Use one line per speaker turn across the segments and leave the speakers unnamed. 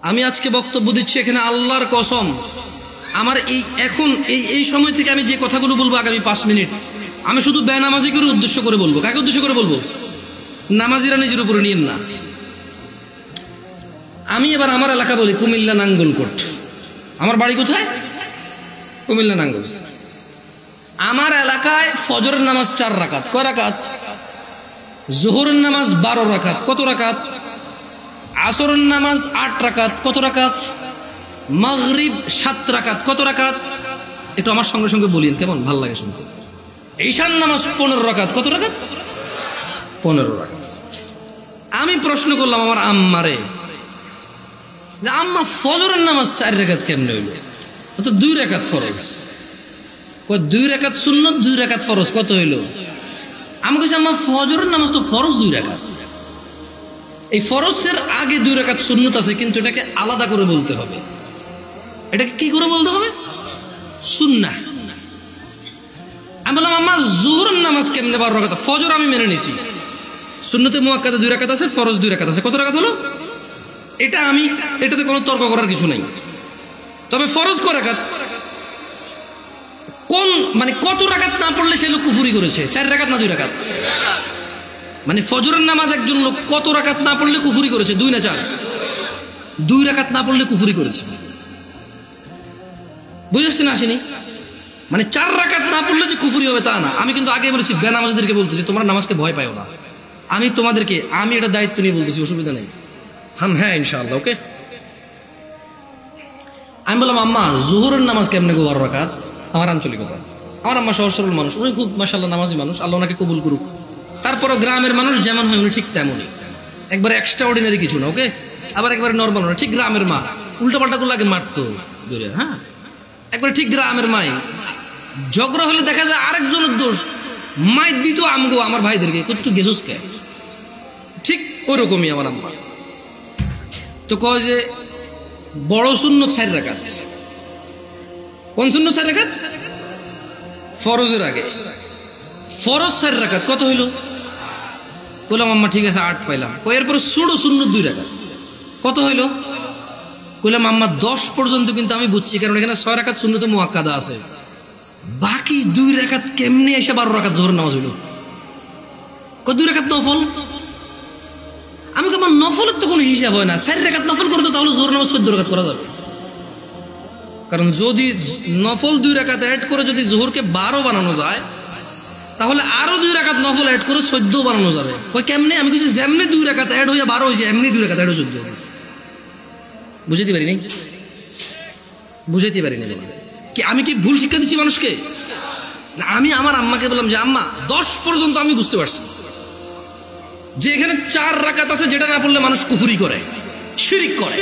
আমি আজকে বক্তব্য দিচ্ছি এখানে আল্লাহর কসম, আমার এই সময় থেকে আমি যে কথাগুলো বলবো আগামী 5 মিনিট আমি শুধু বেনামাজি করে উদ্দেশ্য করে বলবো। কাকে উদ্দেশ্য করে বলবো? নামাজিরা নিজের উপরে নিয়েন না। আমি এবার আমার এলাকা বলি কুমিল্লা নাঙ্গলকোট। আমার বাড়ি কোথায়? কুমিল্লা নাঙ্গল। আমার এলাকায় ফজরের নামাজ 4 রাকাত। কয় রাকাত? জোহরের নামাজ 12 রাকাত। কত রাকাত? আসরের নামাজ 8 রাকাত। কত রাকাত? মাগরিব 7 রাকাত। কত রাকাত? একটু আমার সঙ্গে সঙ্গে বলিন, কেমন ভাল লাগে শুনতে। ঈশার নামাজ 15 রাকাত। কত রাকাত? 15 রাকাত। আমি প্রশ্ন করলাম আমার আম্মারে যে আম্মা ফজরের নামাজ 4 রাকাত কেমনে হইল? তো 2 রাকাত ফরজ। 2 রাকাত সুন্নত, 2 রাকাত ফরজ। কত হইল? আমি কইছি আম্মা ফজরের নামাজ তো ফরজ 2 রাকাত। এই ফরজের আগে 2 রাকাত সুন্নত আছে, কিন্তু এটাকে আলাদা করে বলতে হবে। এটাকে কি করে বলতে হবে? সুন্নাহ। আমি বললাম আম্মা জোহরের নামাজ কেমনে 12 রাকাত? ফজর আমি মেনে নিছি, সুন্নতে মুআক্কাদা 2 রাকাত আছে, ফরজ 2 রাকাত আছে। কত রাকাত হলো? এটাতে কোনো তর্ক করার কিছু নাই। তবে ফরজ কয় রাকাত? মানে কত রাকাত না পড়লে সে লোক কুফরি করেছে? 4 রাকাত না 2 রাকাত? মানে ফজরের নামাজ একজন লোক কত রাকাত না পড়লে কুফরি করেছে? 2 না 4? 2 রাকাত না পড়লে কুফরি করেছে। বুঝেছেন আসেনি? মানে 4 রাকাত না পড়লে যে কুফরি হবে তা না। আমি কিন্তু আগে বলেছি বেনামাজিদেরকে বলতেছি তোমরা নামাজকে ভয় পাও না। আমি এটা দায়িত্ব নিয়ে বলতেছি, অসুবিধা নেই। হ্যাঁ ইনশাআল্লাহ, ওকে। আমি বললাম আম্মা জোহরের নামাজ কেমনে গো 12 রাকাত? আমার আঞ্চলিকতা। আমার আম্মা সহজ সরল মানুষ, উনি খুব মাশাআল্লাহ নামাজি মানুষ, আল্লাহ ওনাকে কবুল করুক। তারপরও গ্রামের মানুষ যেমন হয় উনি ঠিক তেমনই, একবারে এক্সট্রা অর্ডিনারি কিছু না, ওকে। আবার একবারে নর্মাল না, ঠিক গ্রামের মা। উল্টাপাল্টা গুলো আগে মারতো ধরে, হ্যাঁ একবারে ঠিক গ্রামের মাই। ঝগড়া হলে দেখা যায় আরেকজনের দোষ, মাই দিত আমগো আমার ভাইদেরকে, তুই গেছুস কে? ঠিক ওরকমই আমার আম্মা। তো কয় যে বড় সুন্নত 4 রাকাত। কোন সুন্নত 4 রাকাত? ফরজের আগে। ফরজ 4 রাকাত। কত হইল? কইলাম আম্মা ঠিক আছে 8 পাইলাম। এরপর ছোট সুন্নত 2 রাকাত। কত হইল? কইলাম আম্মা 10 পর্যন্ত কিন্তু আমি বুঝছি, কারণ এখানে 6 রাকাত সুন্নতে মুআক্কাদা আছে। বাকি 2 রাকাত কেমনে এসে 12 রাকাত জোহর নামাজ হইল? 2 রাকাত নফল। আমি আমার নফলের তো কোনো হিসাব হয় না। 4 রাকাত নফল করে তো তাহলে জোহর নামাজ 14 রাকাত করা যাবে। কারণ যদি নফল 2 রাকাত অ্যাড করে যদি জোহরকে 12 বানানো যায়, তাহলে আরো 2 রাকাত নফল অ্যাড করে 14 বানানো যাবে। কই কেমনে? আমি কিছু যেমনি 2 রাকাত অ্যাড হইয়া 12 হইছে, এমনি 2 রাকাত অ্যাড হয়ে 14 হবে। বুঝাইতে পারিনি? কি আমি কি ভুল শিক্ষা দিচ্ছি মানুষকে? আমি আমার আম্মাকে বললাম যে আম্মা 10 পর্যন্ত আমি বুঝতে পারছি যে এখানে 4 রাকাত আছে, যেটা না পড়লে মানুষ কুফরি করে, শিরিক করে,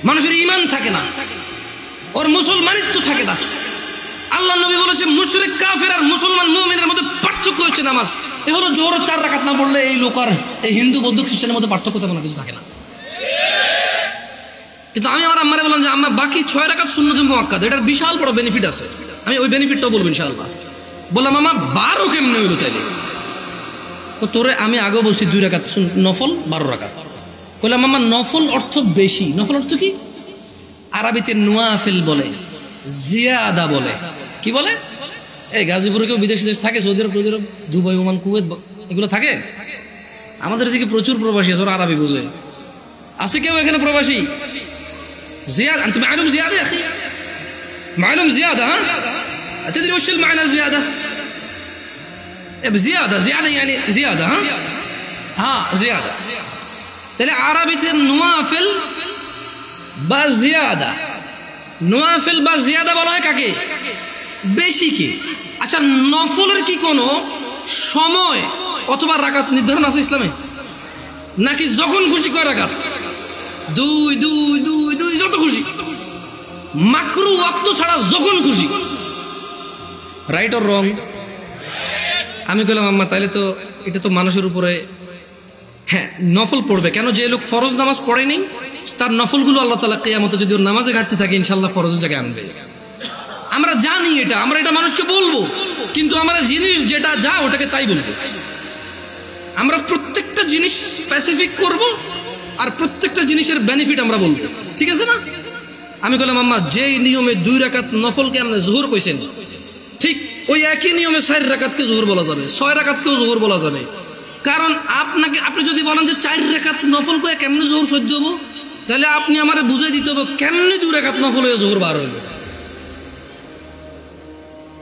মানুষের ঈমান থাকে না, ওর মুসলমানিত্ব থাকে না। আল্লাহ নবী বলেছে মুশরিক কাফের আর মুসলমান মুমিনের মধ্যে পার্থক্য হচ্ছে নামাজ। এ হলো জোহর 4 রাকাত না পড়লে এই লোক আর এই হিন্দু বৌদ্ধ খ্রিস্টানের মধ্যে পার্থক্য তেমন কিছু থাকে না। কিন্তু আমি আমার আম্মারে বললাম যে আম্মা বাকি 6 রাকাত সুন্নতে মুআক্কাদা, এটার বিশাল বড় বেনিফিট আছে, আমি ওই বেনিফিটটাও বলবো ইনশাআল্লাহ। বললাম আম্মা 12 কেমনে হইলো তাইলে? তোরে আমি আগেও বলছি 2 রাকাত নফল 12 রাকাত। বললাম আম্মা নফল অর্থ বেশি। নফল অর্থ কি? আরবিতে নওয়াফিল বলে, জিয়াদা বলে। কি বলে? এই গাজীপুরে কেউ বিদেশ থাকে, সৌদি আরব, দুবাই, ওমান, কুয়েত এগুলো থাকে। আমাদের এদিকে প্রচুর প্রবাসী আছে, ওরা আরবি বোঝে। আছে কেউ এখানে প্রবাসী? زيادة أنت معلوم زيادة يا أخي؟ معلوم زيادة؟ ها؟ تدري وش المعنى زيادة؟ بزيادة يعني زيادة، ها زيادة. تلاقي عربية النوافل بزيادة، نوافل بزيادة বলা হয় কাকে? বেশি কি? আচ্ছা নফলের কি কোনো সময় অথবা রাকাত নির্ধারণ আছে ইসলামে? নাকি যখন খুশি কয় রাকাত? 2 যত খুশি, মাকরু ওয়াক্ত ছাড়া যখন খুশি। Right or wrong? আমি বললাম আম্মা তাহলে তো এটা তো মানুষের উপরে, হ্যাঁ নফল পড়বে কেন? যে লোক ফরজ নামাজ পড়েনি তার নফলগুলো আল্লাহ তাআলা কিয়ামতে যদি ওর নামাজে ঘাটতি থাকে ইনশাআল্লাহ ফরজের জায়গায় আনবে। আমরা জানি এটা, আমরা এটা মানুষকে বলবো, কিন্তু আমরা জিনিস যেটা যা ওটাকে তাই বলবো। আমরা প্রত্যেকটা জিনিস স্পেসিফিক করব, আর প্রত্যেকটা জিনিসের বেনিফিট আমরা বলবো, ঠিক আছে না? আমি বললাম আম্মা যেই নিয়মে 2 রাকাত নফলকে আপনি জোহর কইছেন, ঠিক ওই একই নিয়মে 4 রাকাতকে জোহর বলা যাবে, 6 রাকাতকেও জোহর বলা যাবে। কারণ আপনি যদি বলেন যে 4 রাকাত নফল কয়ে কেমনে জোহর সহ্য হবো, তাহলে আপনি আমারে বুঝাই দিতে হবে কেমনে 2 রাকাত নফল হয়ে জোহর বার হইল।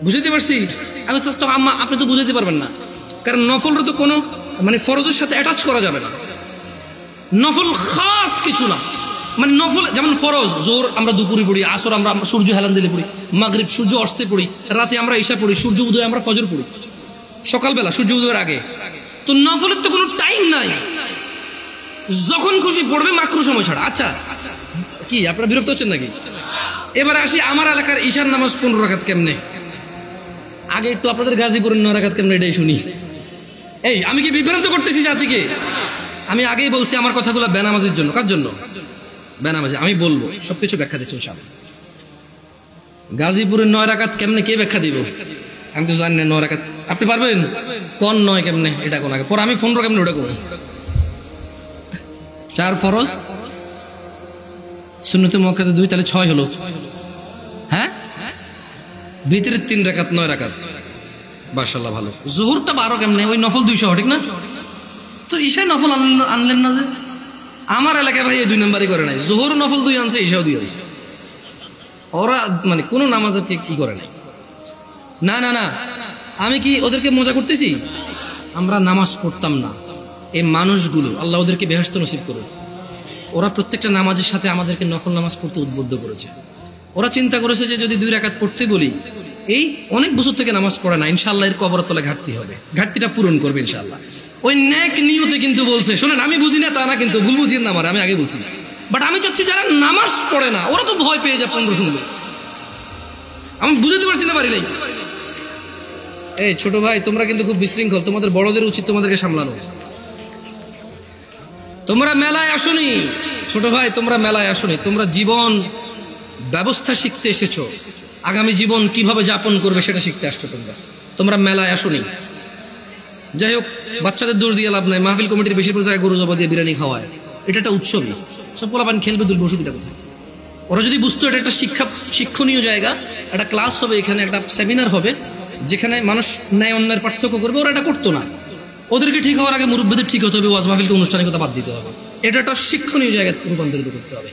বুঝাইতে পারছি? আমি তো আম্মা আপনি তো বুঝাইতে পারবেন না, কারণ নফলের তো কোনো মানে ফরজের সাথে অ্যাটাচ করা যাবে না। নফল খাস কিছু না, মানে নফল যেমন ফরজ জোর আমরা দুপুরে পড়ি, আসর আমরা সূর্য হেলান দিলে পড়ি, মাগরিব সূর্য অস্তে পড়ি, রাতে আমরা ঈশা পড়ি, সূর্য উদয় আমরা ফজর পড়ি, সকালবেলা সূর্য উদয়ের আগে। তো নফলের তো কোনো টাইম নাই, যখন খুশি পড়বে মাকরু সময় ছাড়া। আচ্ছা কি আপনারা বিরক্ত হচ্ছেন নাকি? এবার আসি আমার এলাকার ঈশার নামাজ 15 রাকাত কেমনে। আগে একটু আপনাদের গাজীপুরের 9 রাকাত কেমনে এটাই শুনি। এই আমি কি বিভ্রান্ত করতেছি জাতিকে? আমি আগেই বলছি আমার কথাগুলো বেনামাজির জন্য। কার জন্য? বেনামাজি। আমি বলবো সবকিছু ব্যাখ্যা দিচ্ছি ইনশাআল্লাহ। গাজীপুরের 9 রাকাত কেমনে কে ব্যাখ্যা দিব? আমি তো জানি না 9 রাকাত। আপনি পারবেন? কোন 9 কেমনে এটা কোন আগে, পরে আমি 15 কেমনে ওটা করব। 4 ফরজ, সুন্নতে মুআক্কাদা 2, তাহলে 6 হলো। হ্যাঁ, ভিতরে 3 রাকাত 9 রাকাত। মাশাআল্লাহ ভালো। জোহরটা 12 কেমনে? ওই নফল 200, ঠিক না? তো ঈশায় নফল আনলেন না যে? আমার এলাকায় ভাই এই 2 নাম্বারই করে নাই, জোহর নফল 2 আনছে, ঈশাও 2 আনছে। ওরা মানে কোন নামাজে কি করে নাই। না না না, আমি কি ওদেরকে মজা করতেছি? আমরা নামাজ পড়তাম না, এই মানুষগুলো আল্লাহ ওদেরকে বেহেশত নসিব করুক, ওরা প্রত্যেকটা নামাজের সাথে আমাদেরকে নফল নামাজ পড়তে উদ্বুদ্ধ করেছে। ওরা চিন্তা করেছে যে যদি 2 রাকাত পড়তে বলি, এই অনেক বছর থেকে নামাজ পড়ে না, ইনশাআল্লাহ এর কবরের তলে ঘাটতি হবে, ঘাটতিটা পূরণ করবে ইনশাআল্লাহ। ওই নেক নিয়তে কিন্তু বলছে। শোনেন, আমি বুঝি না তা না, কিন্তু ভুল বুঝিয়ে না আমার, আমি আগে বলছি। বাট আমি চাচ্ছি যারা নামাজ পড়ে না ওরা তো ভয় পেয়ে যায় 15 শুনবে। আমি বুঝতে পারছি না পারি নাই। এই ছোট ভাই তোমরা কিন্তু খুব বিশৃঙ্খল, তোমাদের বড়দের উচিত তোমাদেরকে সামলানো। তোমরা মেলায় আসোনি ছোট ভাই, তোমরা মেলায় আসোনি, তোমরা জীবন ব্যবস্থা শিখতে এসেছো, আগামী জীবন কিভাবে যাপন করবে সেটা শিখতে আসছো। তোমরা মেলায় আসোনি। যাই হোক, বাচ্চাদের দোষ দিয়ে লাভ নাই, মাহফিল কমিটির বেশিরভাগ জায়গায় গরু জবা দিয়ে বিরিয়ানি খাওয়ায়, এটা একটা উৎসব না। সব পোলাপান খেলবে, দুল অসুবিধা কোথায়? ওরা যদি বুঝতো এটা একটা শিক্ষণীয় জায়গা, একটা ক্লাস হবে এখানে, একটা সেমিনার হবে যেখানে মানুষ ন্যায় অন্যায়ের পার্থক্য করবে, ওরা এটা করতো না। ওদেরকে ঠিক হওয়ার আগে মুরব্বিদের ঠিক হতে হবে, ওয়াজ মাহফিলকে আনুষ্ঠানিকতা বাদ দিতে হবে। এটা একটা শিক্ষণীয় জায়গায় রূপান্তরিত করতে হবে।